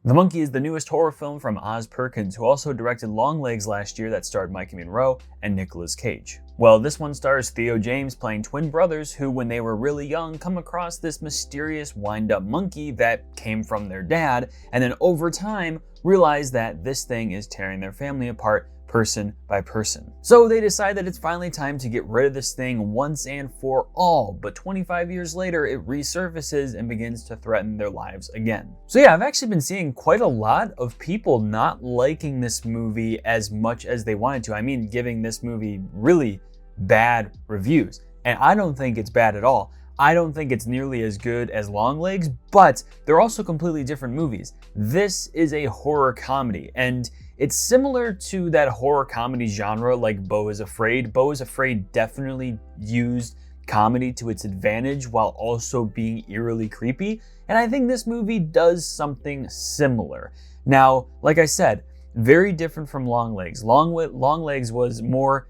The Monkey is the newest horror film from Oz Perkins, who also directed Longlegs last year that starred Micah Monroe and Nicolas Cage. Well, this one stars Theo James playing twin brothers who, when they were really young, come across this mysterious wind-up monkey that came from their dad, and then over time realize that this thing is tearing their family apart person by person. So they decide that it's finally time to get rid of this thing once and for all, but 25 years later it resurfaces and begins to threaten their lives again. So yeah, I've actually been seeing quite a lot of people not liking this movie as much as they wanted to. I mean, giving this movie really bad reviews, and I don't think it's bad at all. I don't think it's nearly as good as Longlegs, but they're also completely different movies. This is a horror comedy, and it's similar to that horror comedy genre like Beau is Afraid. Beau is Afraid definitely used comedy to its advantage while also being eerily creepy, and I think this movie does something similar. Now, like I said, very different from Longlegs. Longlegs was more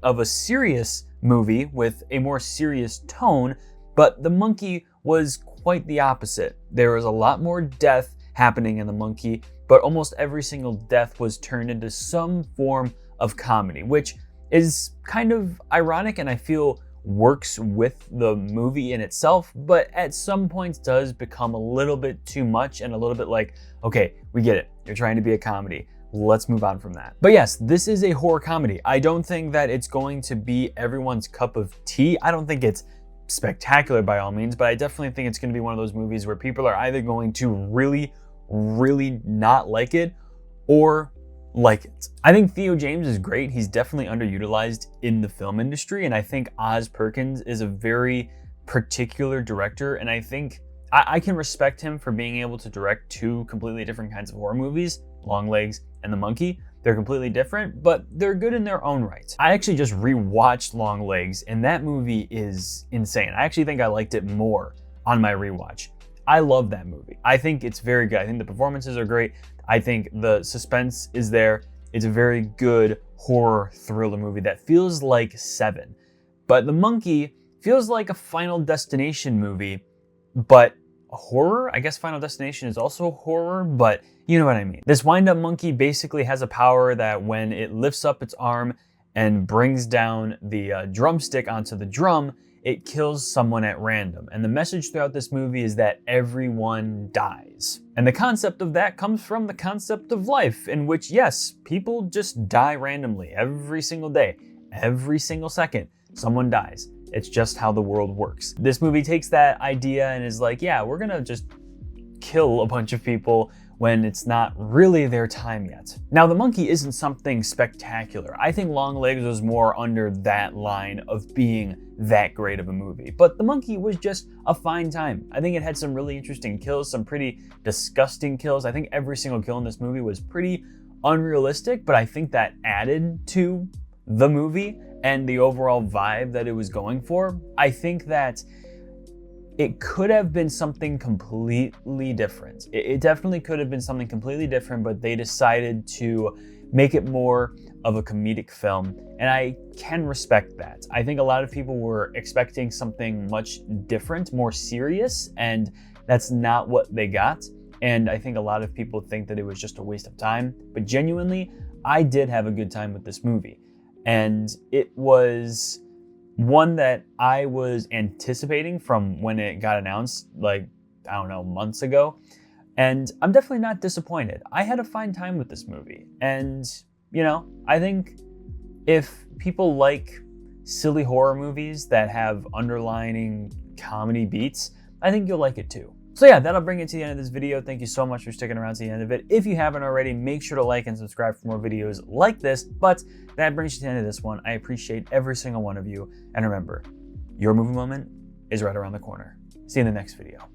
of a serious movie with a more serious tone, but The Monkey was quite the opposite. There was a lot more death happening in The Monkey, but almost every single death was turned into some form of comedy, which is kind of ironic and I feel works with the movie in itself, but at some points does become a little bit too much and a little bit like, okay, we get it. You're trying to be a comedy. Let's move on from that. But yes, this is a horror comedy. I don't think that it's going to be everyone's cup of tea. I don't think it's spectacular by all means, but I definitely think it's going to be one of those movies where people are either going to really not like it or like it. I think Theo James is great. He's definitely underutilized in the film industry, and I think Oz Perkins is a very particular director, and I think I can respect him for being able to direct two completely different kinds of horror movies, Longlegs and The Monkey. They're completely different, but they're good in their own right. I actually just rewatched Longlegs, and that movie is insane. I actually think I liked it more on my rewatch. I love that movie. I think it's very good. I think the performances are great. I think the suspense is there. It's a very good horror thriller movie that feels like Seven. But The Monkey feels like a Final Destination movie, but horror? I guess Final Destination is also horror, but you know what I mean. This wind-up monkey basically has a power that when it lifts up its arm and brings down the drumstick onto the drum, it kills someone at random. And the message throughout this movie is that everyone dies. And the concept of that comes from the concept of life, in which, yes, people just die randomly every single day, every single second, someone dies. It's just how the world works. This movie takes that idea and is like, yeah, we're gonna just kill a bunch of people when it's not really their time yet. Now, The Monkey isn't something spectacular. I think Longlegs was more under that line of being that great of a movie, but The Monkey was just a fine time. I think it had some really interesting kills, some pretty disgusting kills. I think every single kill in this movie was pretty unrealistic, but I think that added to the movie and the overall vibe that it was going for. I think that it could have been something completely different. It definitely could have been something completely different, but they decided to make it more of a comedic film, and I can respect that. I think a lot of people were expecting something much different, more serious, and that's not what they got. And I think a lot of people think that it was just a waste of time, but genuinely, I did have a good time with this movie. And it was one that I was anticipating from when it got announced, like, I don't know, months ago. And I'm definitely not disappointed. I had a fine time with this movie. And, you know, I think if people like silly horror movies that have underlining comedy beats, I think you'll like it too. So yeah, that'll bring it to the end of this video. Thank you so much for sticking around to the end of it. If you haven't already, make sure to like and subscribe for more videos like this. But that brings you to the end of this one. I appreciate every single one of you. And remember, your movie moment is right around the corner. See you in the next video.